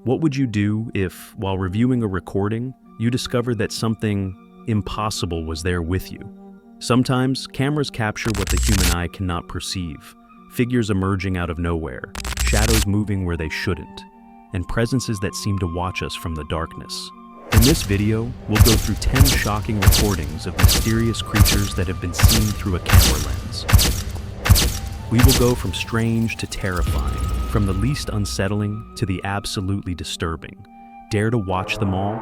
What would you do if, while reviewing a recording, you discovered that something impossible was there with you? Sometimes, cameras capture what the human eye cannot perceive, figures emerging out of nowhere, shadows moving where they shouldn't, and presences that seem to watch us from the darkness. In this video, we'll go through 10 shocking recordings of mysterious creatures that have been seen through a camera lens. We will go from strange to terrifying, from the least unsettling to the absolutely disturbing. Dare to watch them all?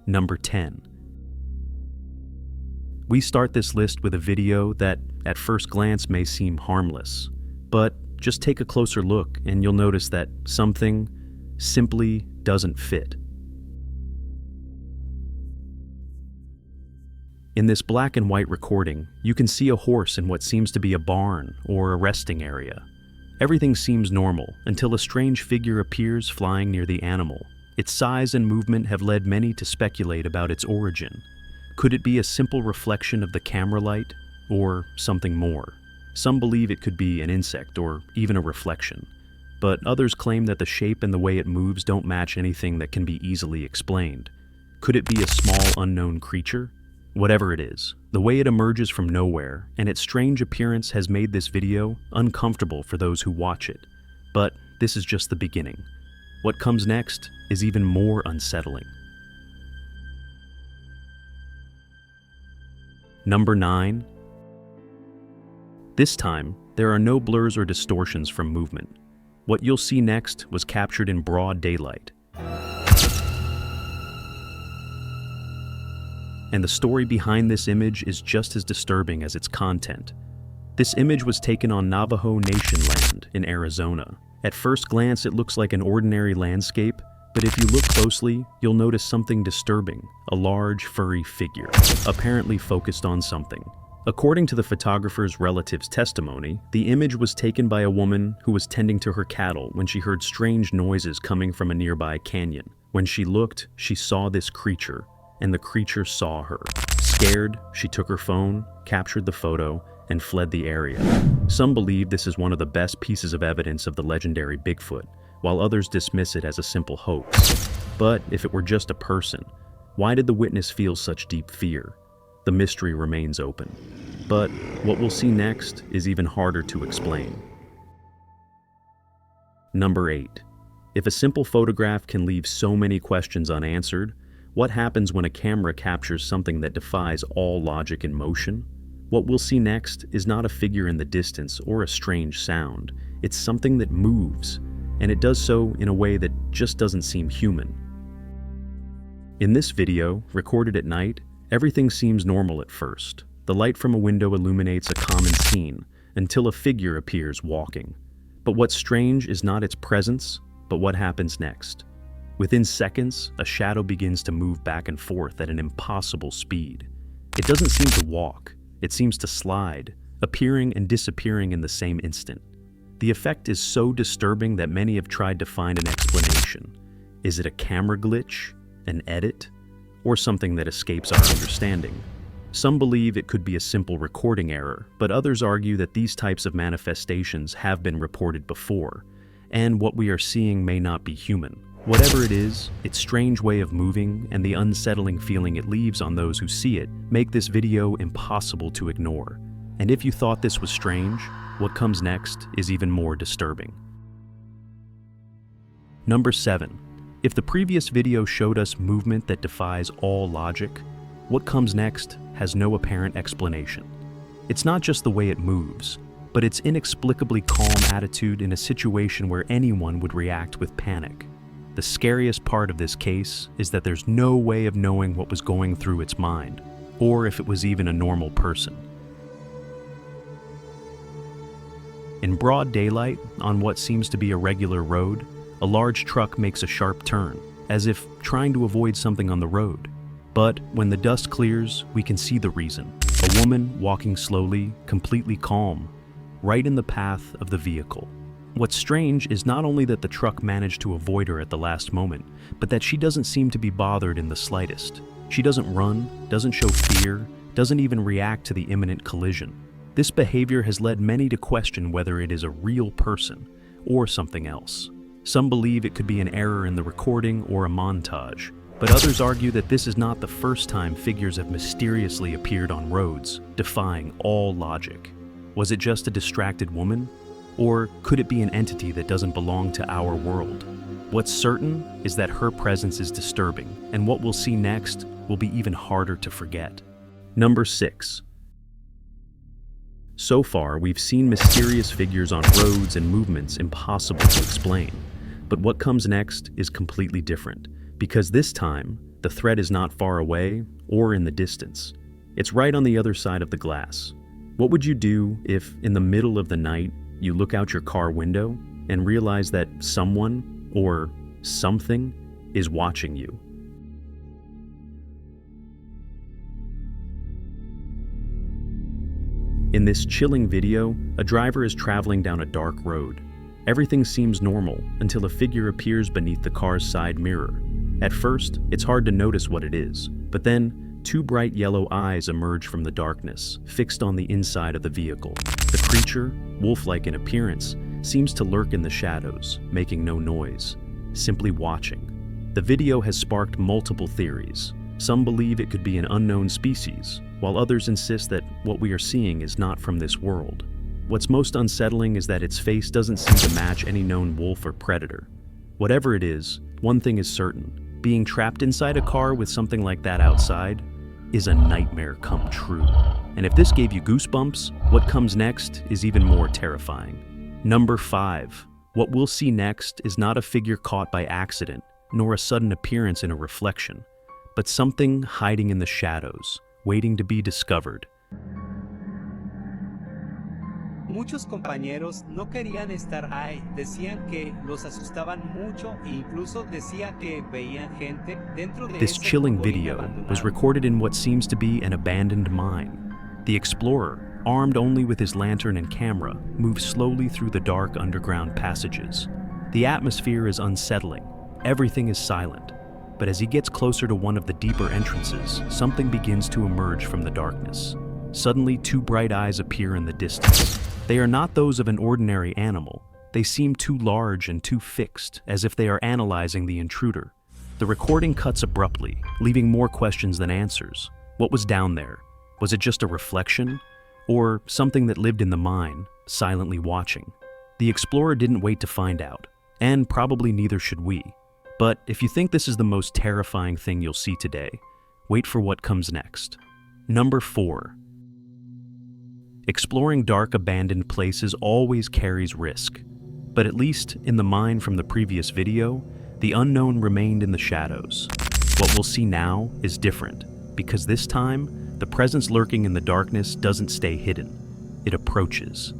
Number 10. We start this list with a video that, at first glance, may seem harmless. But just take a closer look and you'll notice that something simply doesn't fit. In this black and white recording, you can see a horse in what seems to be a barn or a resting area. Everything seems normal until a strange figure appears flying near the animal. Its size and movement have led many to speculate about its origin. Could it be a simple reflection of the camera light, or something more? Some believe it could be an insect or even a reflection, but others claim that the shape and the way it moves don't match anything that can be easily explained. Could it be a small unknown creature? Whatever it is, the way it emerges from nowhere and its strange appearance has made this video uncomfortable for those who watch it. But this is just the beginning. What comes next is even more unsettling. Number 9. This time, there are no blurs or distortions from movement. What you'll see next was captured in broad daylight. And the story behind this image is just as disturbing as its content. This image was taken on Navajo Nation land in Arizona. At first glance, it looks like an ordinary landscape, but if you look closely, you'll notice something disturbing: a large, furry figure, apparently focused on something. According to the photographer's relative's testimony, the image was taken by a woman who was tending to her cattle when she heard strange noises coming from a nearby canyon. When she looked, she saw this creature, and the creature saw her. Scared, she took her phone, captured the photo, and fled the area. Some believe this is one of the best pieces of evidence of the legendary Bigfoot, while others dismiss it as a simple hoax. But if it were just a person, why did the witness feel such deep fear? The mystery remains open. But what we'll see next is even harder to explain. Number 8. If a simple photograph can leave so many questions unanswered, what happens when a camera captures something that defies all logic and motion? What we'll see next is not a figure in the distance or a strange sound. It's something that moves, and it does so in a way that just doesn't seem human. In this video, recorded at night, everything seems normal at first. The light from a window illuminates a common scene until a figure appears walking. But what's strange is not its presence, but what happens next. Within seconds, a shadow begins to move back and forth at an impossible speed. It doesn't seem to walk, it seems to slide, appearing and disappearing in the same instant. The effect is so disturbing that many have tried to find an explanation. Is it a camera glitch, an edit, or something that escapes our understanding? Some believe it could be a simple recording error, but others argue that these types of manifestations have been reported before, and what we are seeing may not be human. Whatever it is, its strange way of moving and the unsettling feeling it leaves on those who see it make this video impossible to ignore. And if you thought this was strange, what comes next is even more disturbing. Number 7. If the previous video showed us movement that defies all logic, what comes next has no apparent explanation. It's not just the way it moves, but its inexplicably calm attitude in a situation where anyone would react with panic. The scariest part of this case is that there's no way of knowing what was going through its mind, or if it was even a normal person. In broad daylight, on what seems to be a regular road, a large truck makes a sharp turn, as if trying to avoid something on the road. But when the dust clears, we can see the reason. A woman walking slowly, completely calm, right in the path of the vehicle. What's strange is not only that the truck managed to avoid her at the last moment, but that she doesn't seem to be bothered in the slightest. She doesn't run, doesn't show fear, doesn't even react to the imminent collision. This behavior has led many to question whether it is a real person or something else. Some believe it could be an error in the recording or a montage, but others argue that this is not the first time figures have mysteriously appeared on roads, defying all logic. Was it just a distracted woman? Or could it be an entity that doesn't belong to our world? What's certain is that her presence is disturbing, and what we'll see next will be even harder to forget. Number 6. So far, we've seen mysterious figures on roads and movements impossible to explain. But what comes next is completely different, because this time, the threat is not far away or in the distance. It's right on the other side of the glass. What would you do if, in the middle of the night, you look out your car window and realize that someone or something is watching you? In this chilling video, a driver is traveling down a dark road. Everything seems normal until a figure appears beneath the car's side mirror. At first, it's hard to notice what it is, but then 2 bright yellow eyes emerge from the darkness, fixed on the inside of the vehicle. The creature, wolf-like in appearance, seems to lurk in the shadows, making no noise, simply watching. The video has sparked multiple theories. Some believe it could be an unknown species, while others insist that what we are seeing is not from this world. What's most unsettling is that its face doesn't seem to match any known wolf or predator. Whatever it is, one thing is certain: being trapped inside a car with something like that outside is a nightmare come true. And if this gave you goosebumps, what comes next is even more terrifying. Number 5. What we'll see next is not a figure caught by accident, nor a sudden appearance in a reflection, but something hiding in the shadows, waiting to be discovered. Muchos compañeros no querían estar ahí, decían que los asustaban mucho e incluso decían que veían gente dentro de This ese chilling furgón video abandonado. was recorded in what seems to be an abandoned mine. The explorer, armed only with his lantern and camera, moves slowly through the dark underground passages. The atmosphere is unsettling. Everything is silent. But as he gets closer to one of the deeper entrances, something begins to emerge from the darkness. Suddenly, 2 bright eyes appear in the distance. They are not those of an ordinary animal. They seem too large and too fixed, as if they are analyzing the intruder. The recording cuts abruptly, leaving more questions than answers. What was down there? Was it just a reflection? Or something that lived in the mine, silently watching? The explorer didn't wait to find out, and probably neither should we. But if you think this is the most terrifying thing you'll see today, wait for what comes next. Number 4. Exploring dark, abandoned places always carries risk. But at least in the mine from the previous video, the unknown remained in the shadows. What we'll see now is different, because this time, the presence lurking in the darkness doesn't stay hidden. It approaches.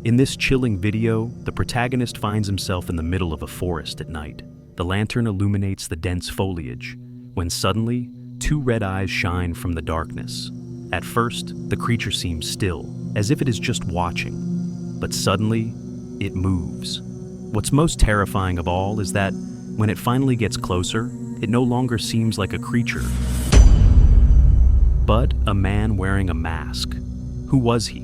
In this chilling video, the protagonist finds himself in the middle of a forest at night. The lantern illuminates the dense foliage, when suddenly, 2 red eyes shine from the darkness. At first, the creature seems still, as if it is just watching. But suddenly, it moves. What's most terrifying of all is that, when it finally gets closer, it no longer seems like a creature, but a man wearing a mask. Who was he?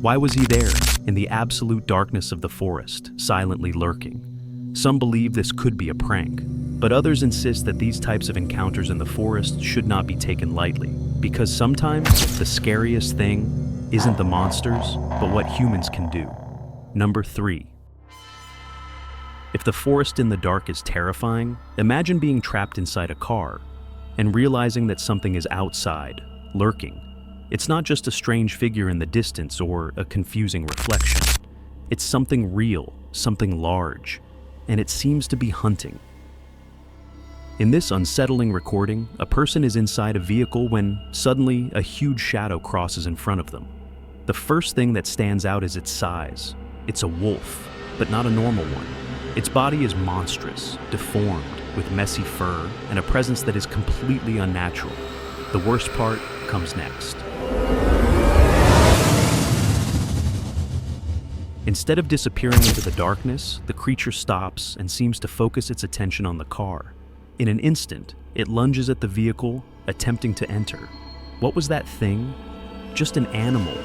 Why was he there, in the absolute darkness of the forest, silently lurking? Some believe this could be a prank, but others insist that these types of encounters in the forest should not be taken lightly, because sometimes the scariest thing isn't the monsters, but what humans can do. Number 3. If the forest in the dark is terrifying, imagine being trapped inside a car and realizing that something is outside, lurking. It's not just a strange figure in the distance or a confusing reflection. It's something real, something large, and it seems to be hunting. In this unsettling recording, a person is inside a vehicle when suddenly a huge shadow crosses in front of them. The first thing that stands out is its size. It's a wolf, but not a normal one. Its body is monstrous, deformed, with messy fur and a presence that is completely unnatural. The worst part comes next. Instead of disappearing into the darkness, the creature stops and seems to focus its attention on the car. In an instant, it lunges at the vehicle, attempting to enter. What was that thing? Just an animal,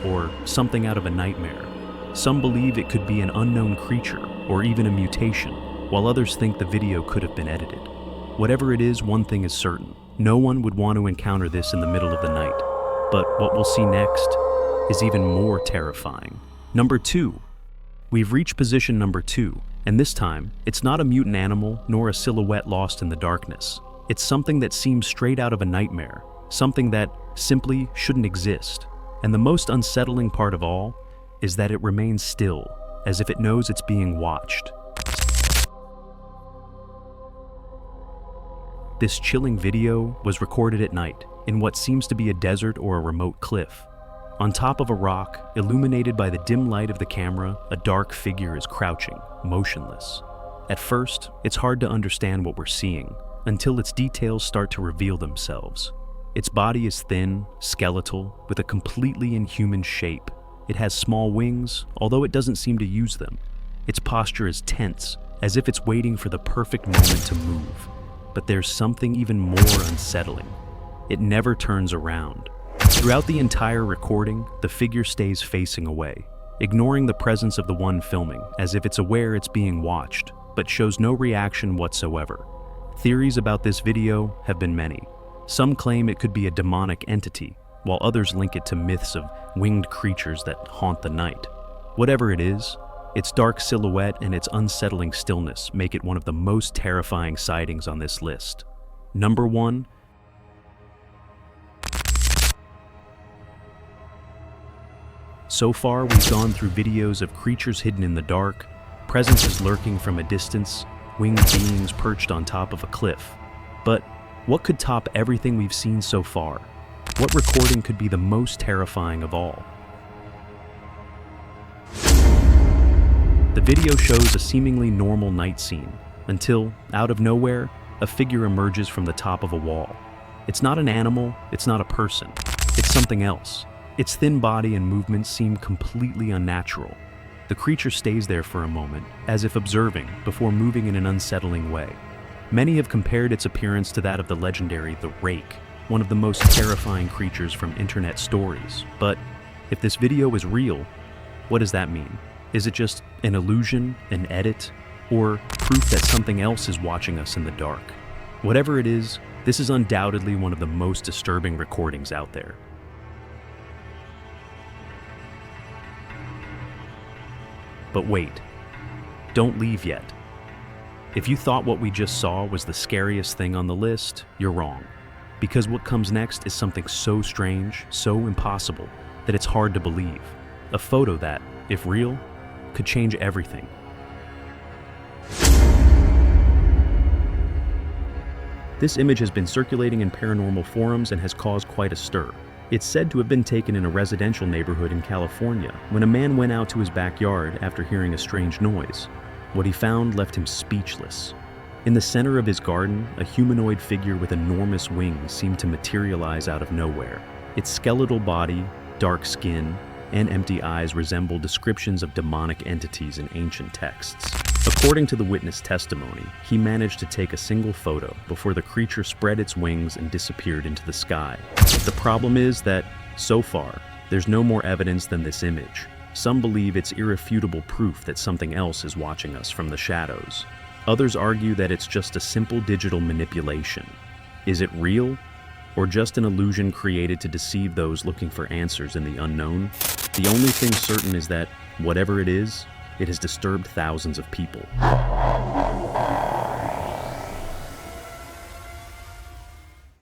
or something out of a nightmare. Some believe it could be an unknown creature, or even a mutation, while others think the video could have been edited. Whatever it is, one thing is certain. No one would want to encounter this in the middle of the night. But what we'll see next is even more terrifying. Number 2. We've reached position number 2, and this time, it's not a mutant animal nor a silhouette lost in the darkness. It's something that seems straight out of a nightmare, something that simply shouldn't exist. And the most unsettling part of all is that it remains still, as if it knows it's being watched. This chilling video was recorded at night, in what seems to be a desert or a remote cliff. On top of a rock, illuminated by the dim light of the camera, a dark figure is crouching, motionless. At first, it's hard to understand what we're seeing, until its details start to reveal themselves. Its body is thin, skeletal, with a completely inhuman shape. It has small wings, although it doesn't seem to use them. Its posture is tense, as if it's waiting for the perfect moment to move. But there's something even more unsettling. It never turns around. Throughout the entire recording, the figure stays facing away, ignoring the presence of the one filming, as if it's aware it's being watched, but shows no reaction whatsoever. Theories about this video have been many. Some claim it could be a demonic entity, while others link it to myths of winged creatures that haunt the night. Whatever it is, its dark silhouette and its unsettling stillness make it one of the most terrifying sightings on this list. Number 1. So far, we've gone through videos of creatures hidden in the dark, presences lurking from a distance, winged beings perched on top of a cliff. But what could top everything we've seen so far? What recording could be the most terrifying of all? The video shows a seemingly normal night scene, until, out of nowhere, a figure emerges from the top of a wall. It's not an animal, it's not a person, it's something else. Its thin body and movements seem completely unnatural. The creature stays there for a moment, as if observing, before moving in an unsettling way. Many have compared its appearance to that of the legendary the Rake, one of the most terrifying creatures from internet stories. But if this video is real, what does that mean? Is it just an illusion, an edit, or proof that something else is watching us in the dark? Whatever it is, this is undoubtedly one of the most disturbing recordings out there. But wait, don't leave yet. If you thought what we just saw was the scariest thing on the list, you're wrong. Because what comes next is something so strange, so impossible, that it's hard to believe. A photo that, if real, could change everything. This image has been circulating in paranormal forums and has caused quite a stir. It's said to have been taken in a residential neighborhood in California when a man went out to his backyard after hearing a strange noise. What he found left him speechless. In the center of his garden, a humanoid figure with enormous wings seemed to materialize out of nowhere. Its skeletal body, dark skin, and empty eyes resemble descriptions of demonic entities in ancient texts. According to the witness testimony, he managed to take a single photo before the creature spread its wings and disappeared into the sky. The problem is that, so far, there's no more evidence than this image. Some believe it's irrefutable proof that something else is watching us from the shadows. Others argue that it's just a simple digital manipulation. Is it real? Or just an illusion created to deceive those looking for answers in the unknown? The only thing certain is that, whatever it is, it has disturbed thousands of people.